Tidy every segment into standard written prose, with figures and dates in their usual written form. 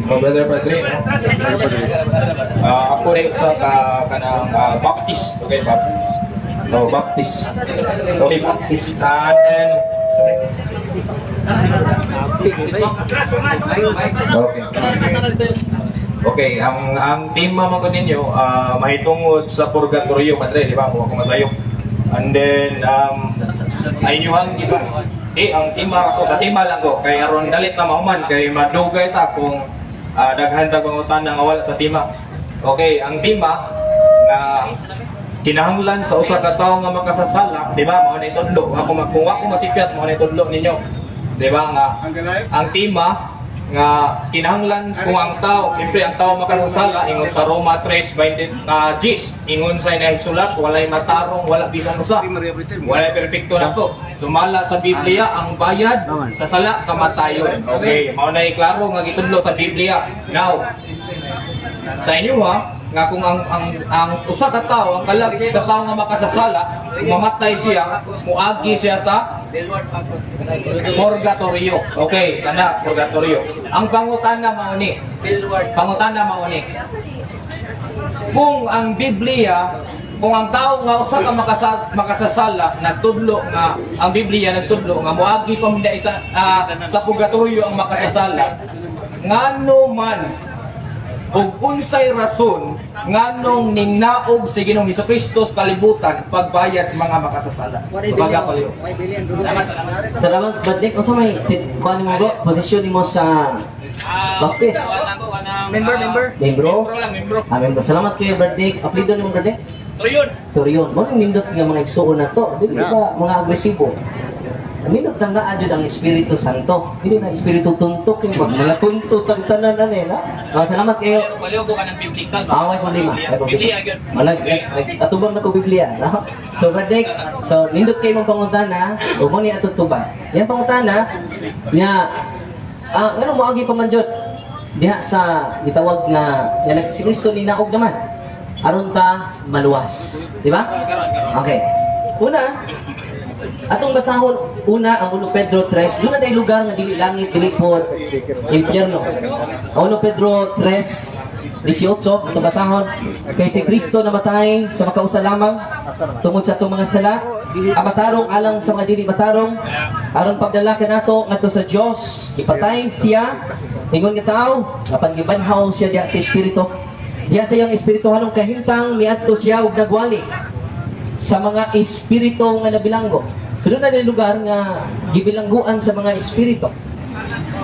Brother Padre, no? Ako rin sa kanang Baptist, okay, Baptist. No, Baptist. Okay, Baptist. And then, okay, ang tema mo ninyo, mahitungod sa purgatorio, Padre, di ba? Kung ako masayo. And then, ayuhan iba. Ang tema ako, sa tema lang ko, kay aron dalit na mahuman, kay madugay ta kung daghan ta pangutan nga wala sa tema. Okay, ang tema na kinahanglan sa usa ka tawo nga makasasala, di ba? Mao na itudlo. Kung ako masipyat, mao na itudlo ninyo. Di ba nga ang tema nga kinahanglan kung ang tao, siyempre ang tao makasasala ingon sa Roma 3:20 Gis, ingon sa inahisulat, walay matarong, wala bisan usa, walay perpekto na to. Sumala sa Biblia ang bayad sa sala kamatayon. Okay, mao na iklaro nga gitudlo sa Biblia. Now, sa inyo nga kung ang usa ka tawo, ang kalag sa tawo nga makasasala, mamatay siya, muagi siya sa purgatorio. Okay, kana purgatorio. Ang pangutana mao ni. Kung ang Biblia, kung ang tao nga usa ka makasasala nagtudlo nga ang Biblia nagtudlo nga muagi pa man sa purgatorio ang makasasala, ngano man ug unsay rason nganong ningnaog si Ginoong Hesukristo sa kalibutan pagbayad sa mga makasasala. Pagapaliw. Salamat Badnik. Unsa may kuan mo go? Posisyon mo sa Baptist. Member. Membro. Salamat kay Badnik. Apelyido nimo Badnik? Turion. Mo nindot nga mga igsuon na to. Dili ba mga agresibo? Nindot na adyo ang Espiritu Santo. Hindi na Espiritu tuntok yung mga tuntok ang tanan na nila. Salamat kayo. Paliw ko ka ng biblikal. Away pa lima. Biblia gyud. Atubang na ko Biblia. So Badnik, so nindot kayo mong pangutana, o mo ni atutubang. Yan pangutana nga ngano mo agi pamanjot diha sa gitawag nga si Kristo ni naog naman. Aron ta maluwas. Di ba? Okay. Una, atong basahon una ang 1 Pedro 3, doon na day lugar nga dili langit, dili po impyerno. 1 Pedro 3:18 atong basahon, kay si Kristo namatay sa makausa lamang tungod sa atong mga sala, matarong alang sa mga dili matarong, aron pagdala kanato ngadto sa Dios. Ipatay siya ingon nga tawo, apan gibanhaw siya diha sa espiritu. Diha sa iyang espiritu halong kahintang miadto siya ug nagwali sa mga espiritu nga nabilanggo. So doon na lugar nga gibilangguan sa mga espiritu.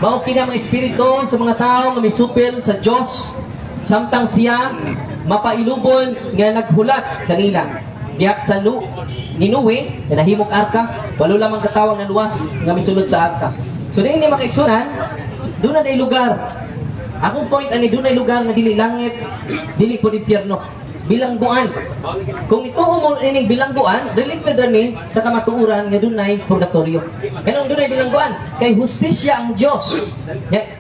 Mao kini mga espiritu sa mga tao nga misupil sa Dios samtang siya mapailubon nga naghulat kanila. Diha sa Ninuwe nga nahimok arka, walo lamang katawang nga luwas nga misulod sa arka. So dinhi ni makaigsunan, doon na lugar. Akong point ani doon na lugar nga dili langit, dili po impyerno. Bilangguan. Kung ito mo ining bilangguan, related ni sa kamatuuran nga dunay purgatorio. Ganun dunay bilangguan. Kay hustisya ang Dios.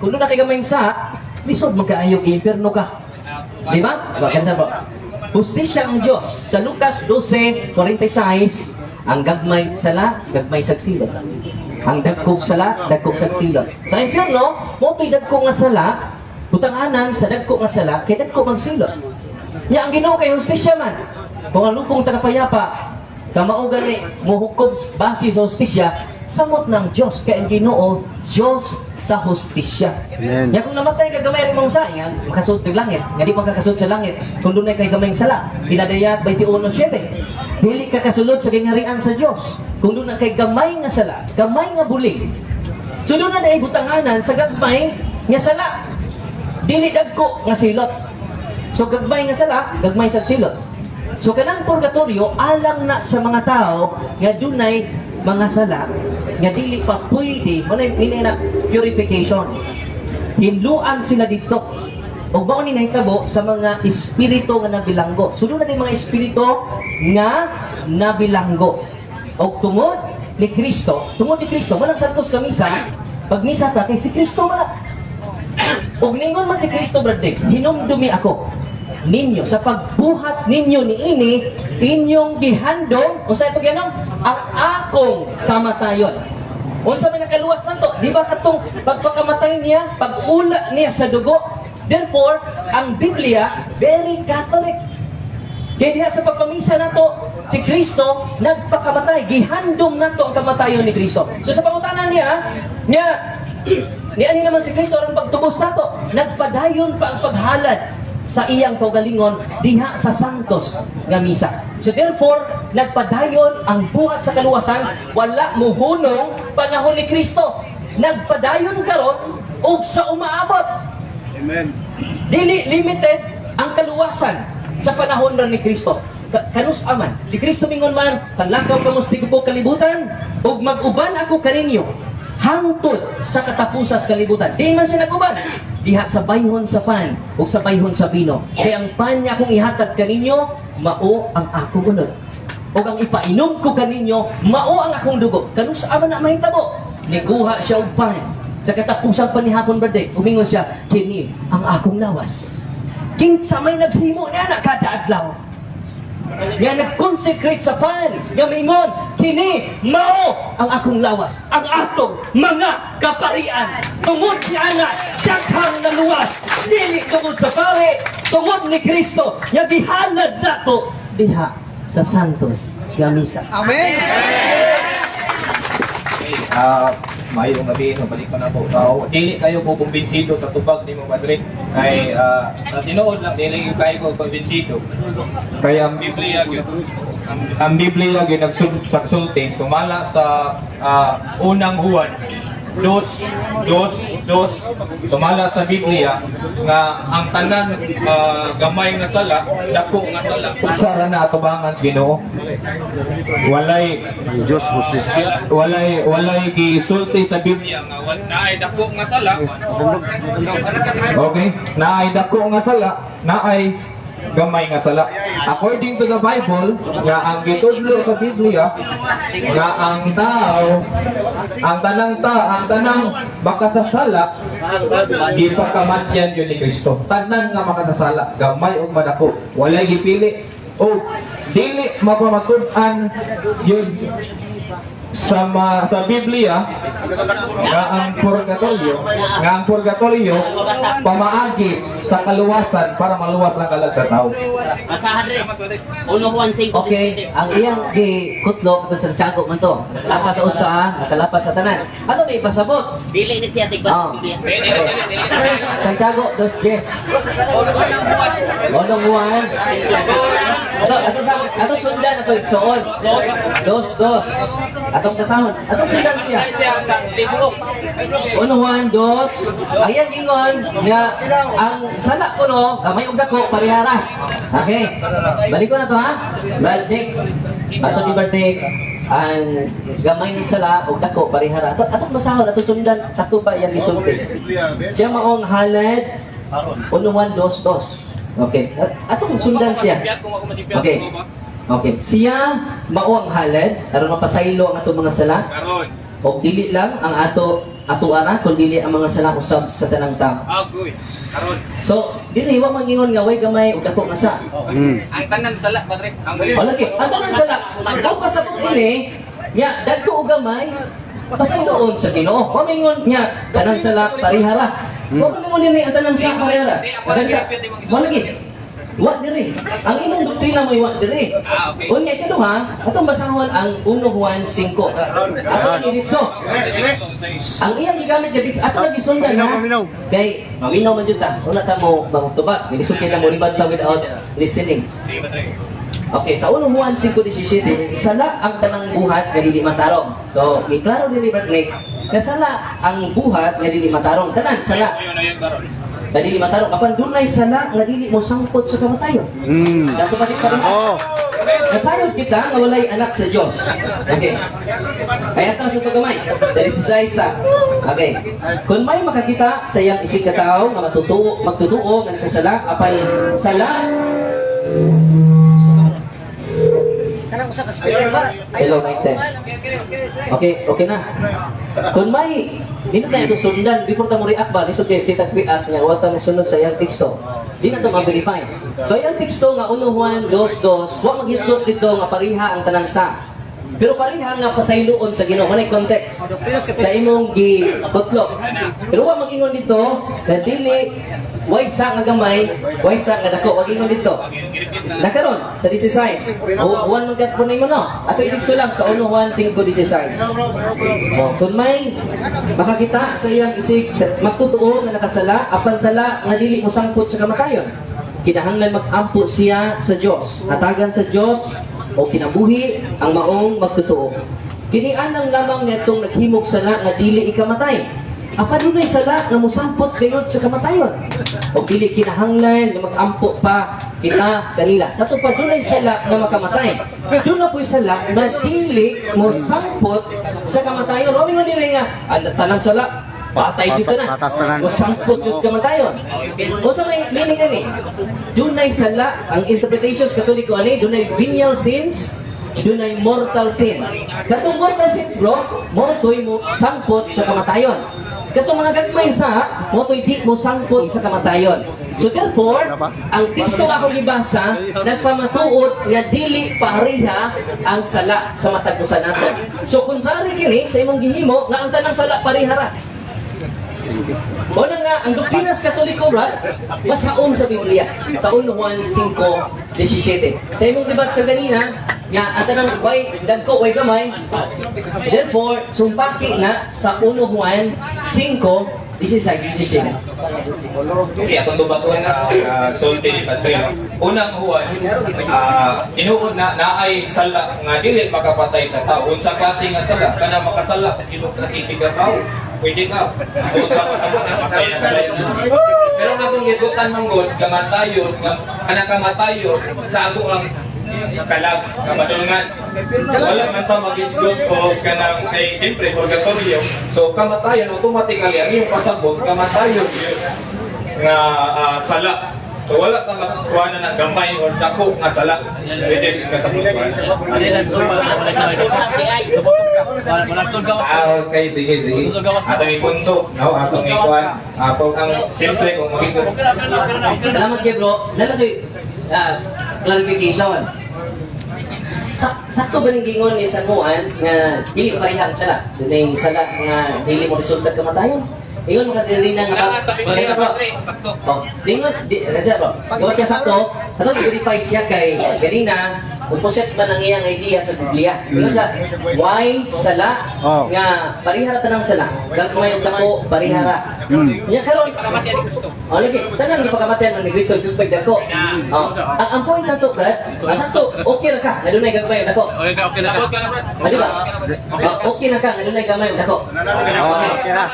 Kung doon na kay gamay sa, lisod magkaayog impyerno ka. Di ba? Ganun po. Hustisya ang Dios. Sa Lucas 12:46, ang gagmay sala, gagmay sagsilot. Ang dagkog sala, dagkog sagsilot. Sa impyerno, mo to'y dagkog nga sala, butanganan sa dagkog nga sala, kay dagkog magsilot. Ya ang Ginoo kay hustisya man. Kung ang lupong tagapayapa, kamaugan ni muhukob base sa hustisya, samot ng Dios kay ang Ginoo, Dios sa hustisya. Ya kung namatay ka gamay mong sa nga makasud ng langit, nga di magkakasud sa langit. Kung dunay kay gamay sala, Pinadayat 21:7. Dili ka kasulod sa gingharian sa Dios. Kung dunay kay gamay nga sala, gamay nga bulig. Sulod na ay butanganan sa gagmay nga sala. Dili dagko nga silot. So gagmay nga sala, gagmay sa silot. So kanang purgatorio alang na sa mga tao nga dunay mga sala nga dili pa pwede mo na purification. Hinluan sila dito. Ug mao ni nahitabo sa mga espiritu nga nabilanggo. Sulod na mga espiritu nga nabilanggo. Og tungod ni Kristo mo lang santos ka misa, pag misa ta kay si Kristo man. Og ningon man si Kristo brother, hinumdumi ako ninyo sa pagbuhat ninyo niini inyong gihandom o sa ito ganong ang akong kamatayon. Unsa man nakaluwas nato? Di ba katong pagpakamatay niya, pag-ula niya sa dugo? Therefore, ang Biblia very Catholic. Kaya diha sa pagpamisa nato, si Kristo nagpakamatay, gihandom nato ang kamatayon ni Kristo. So sa pangutanan niya ani naman si Kristo ang pagtubos nato, nagpadayon pa ang paghalad sa iyang kaugalingon diha sa santos nga misa. So therefore, nagpadayon ang buhat sa kaluwasan, wala muhunong panahon ni Kristo. Nagpadayon karon og sa umaabot. Amen. Dili limited ang kaluwasan sa panahon ra ni Kristo. Kanus aman. Si Kristo mingon man, panlakaw kamusti ko kalibutan ug mag-uban ako kaninyo hangtod sa katapusas kalibutan. Di man siya nag-uban. Diha sa bayhon sa pan ug sa bayhon sa vino. Kaya ang pan niya akong ihatag kaninyo, mao ang akong unod. Ug ang ipainom ko kaninyo, mao ang akong dugo. Kanus aman na mahitabo. Niguha siya og pan. Sa katapusang panihapon birthday, umingon siya, kini ang akong lawas. Kinsa may naghimo niya na kada adlaw. Nga nag-consecrate sa pan, nga mingon, kini mao ang akong lawas, ang atong mga kaparian. Tungod niya na, daghang na luwas, dili tungod sa pare, tungod ni Kristo, nga gihalad nato diha sa santos nga misa. Amen. Mayong gabi, balik ko na po. Dili kayo po kumbinsido sa tubag ni mo Madrid. Kay sa tinuod lang, dili kayo ko kumbinsido. Kaya ang Biblia gyud nagsulti sumala sa unang Juan 2:2 sumala sa Biblia nga ang tanan gamay nga sala, dako nga sala. Unsara na atubangan sa Ginoo. Walay Diyos hustisya. walay gisulti sa Biblia nga naay dako nga sala. Okay, naay dako nga sala, naay gamay nga sala. According to the Bible, nga ang gitudlo sa Biblia, nga ang tao, ang tanang makasasala, gipakamatyan yun ni Kristo. Tanan nga makasasala, gamay o madako, walay gipili. O dili mapamatud-an yun sa Biblia nga ang purgatorio pamaagi sa kaluwasan para maluwas ang kalag sa tao. Basahan rin. 1:1:5. Okay, ang iyang gikutlo ito sa Tiago man to. Lapas sa usa, nakalapas sa tanan. Ano na ipasabot? Dili ni siya tigba. Santiago 2:10. Onong Juan. Ato sundan ato igsoon. 2:2. Atong kasahon. Atong sundan siya. Onong Juan 2. Ang iyang ingon nga ang sala ko no, kamay og dako parihara. Okay. Balik ko na to ha. Baltik. Ato di Baltik. Ang gamay ni sala og dako parihara. Atong basahon ato sundan sa tuba yang gisulti. Siya maong halad unuan 2:2. Okay. Atong sundan siya. Okay. Okay. Siya mao ang halad aron mapasaylo ang atong mga sala. O dili lang ang ato ara kun dili ang mga sala usab sa tanang tao. So, dili wa mangingon nga way gamay ug dako nga sa. Ang tanan sala, Padre. Wala kay. Ang tanan sala. Ang pasabot ini nya dagko ug gamay pasayloon sa Ginoo. Wa mingon nya tanan sala parihara. Wa mingon ni ang tanan sa parihara. Tanan sa. Wala kay. Wa diri. Ang imong doktrina mo wa diri. Okay. Unya kaduha, atong basahon ang 1 Juan 5. Ato ni ditso. Ang iyang gigamit nga bis ato lagi sundan ha. Kay mawinaw man jud ta. Una ta mo magtubag, bilisod kay ta mo ribad ta without listening. Okay, sa 1 Juan 5:17, sala ang tanang buhat nga dili matarong. So, may klaro dili Bertnik, kasala ang buhat nga dili matarong. Tanan sala. Dili matarong apan dunay sala nga dili mo sangpot sa kamatayon. Dato pa rin. Nasayod kita nga walay anak sa Dios. Okay. Kaya ta sa tugamay. Dali sa isa. Okay. Kung may makakita sa iyang isig ka tao nga magtutuo nga nakasala apan sala. Kanang usa ka speaker ba? Hello, mic test. Okay na. Kung may dito tayo ito sundan, before ta mo react ba, lisod kayo sitag react nga, huwag ta mo sunod sa iyang teksto. Di na ito ma-verify. So, iyang teksto nga, 1 Juan 2:2, huwag mag-isot dito nga pariha ang tanang sa. Pero pareha nga pasayloon sa Ginoo, manay context Doktrinas sa Katoliko. imong gitutlok. Pero wa mag-ingon dito na dili waysa nga gamay, waysa nga dako, wag ingon dito. Nakaron sa 16. O uwan man gat po nimo no. Ato dito lang sa 1 Juan 5:16. Kung may makakita sa iyang isig magtutuo nga nakasala, apan sala nga dili mo sangpot sa kamatayon. Kinahanglan mag-ampo siya sa Dios. Hatagan sa Dios o kinabuhi ang maong magtutuo. Kini anang lamang netong naghimog sala nga dili ikamatay. Apa dunay sala nga mosampot gayud sa kamatayon. O dili kinahanglan nga mag-ampo pa kita kanila. Sa to pa dunay sala nga makamatay. Doon na po'y sala nga dili mosampot sa kamatayon. O mingon nila nga, ang tanang sala patay dito na. Mosampot yung kamatayon. O sa may meaning ani? Dunay sala ang interpretations Katoliko ani, dunay venial sins, dunay mortal sins. Katong mortal sins bro, mo toy mo sangpot sa kamatayon. Katong mga gagmay sa, mo toy di mo sangpot sa kamatayon. So therefore, ang teksto nga akong libasa, nagpamatuod nga dili pareha ang sala sa matag usa nato. So contrary kini sa imong gihimo nga ang tanang sala pareha ra. O na nga, ang Doktrinas Katoliko, brad, mas haon sa Biblia. Sa 1 Juan 5:17. Sa imong libat kanina, nga, ang tanang, way dagko, way gamay. Therefore, sumpaki na sa 1 Juan 5:16. Okay, atong dubaton na sulti ni Padre. Unang Juan, inuod na naay sala nga dili makapatay sa tao. Unsa klase nga sala? Kana makasala kasi nakisig ka tao. Pwede ka. Huwag ka masama na patay na sala. Pero nga kung isutan mong God, kamatayon, anak kamatayon, sa ako ang kalag, kamadulngan. Wala man sa mag-isgot o kanang kay siyempre purgatorio. So kamatayon automatically ang iyong pasabot kamatayon yun nga sala. So wala kang makuha na ng gamay o dako nga sala. It is kasabot. Okay, sige. Atong ipunto, no? Atong ikuan. Kung ang siyempre kung mag-isgot. Salamat kayo bro. Nalagay clarification. Sakto ba ning gingon ni San Juan nga dili pareha ang sala? Dunay sala nga dili mo resulta kamatayon. Ingon mga diri na nga kaya bro. Oh, ingon kasi bro. Gawas ka sakto, tanong i-verify siya kay ganina kung poset man ang iyang idea sa Biblia. Ingon sa why sala nga parihara tanang sala. Gagmay og dako parihara. Nya karon oh lagi, tanang di pagkamatayan ni Kristo tubig dako. Oh, ang point nato brad, sakto okay ra ka, nadunay gagmay og dako. Okay na po. Di ba? Okay na ka, nadunay gamay og dako. Okay ra.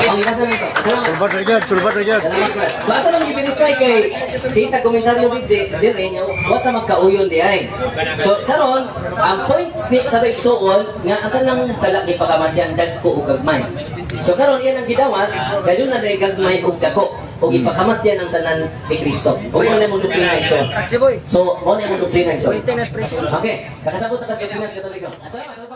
Ang ilasan nito. Salamat. Sulbat Rajad. Salamat, brad. So ato lang i-verify kay kita komentaryo dire nya wa ta magkauyon di ay. So karon ang points ni sa igsoon nga ang tanang sala ni pagkamatyan dagko ug gagmay. So karon iyan ang gidawat kadun na gagmay ug dako ug ipakamatyan ang tanan ni Kristo. Ug mo na mo duplina iso. Taxi boy. So mo na mo duplina iso. Maintenance presyo. Okay, nakasabot na kas Doktrinas Katoliko. Salamat.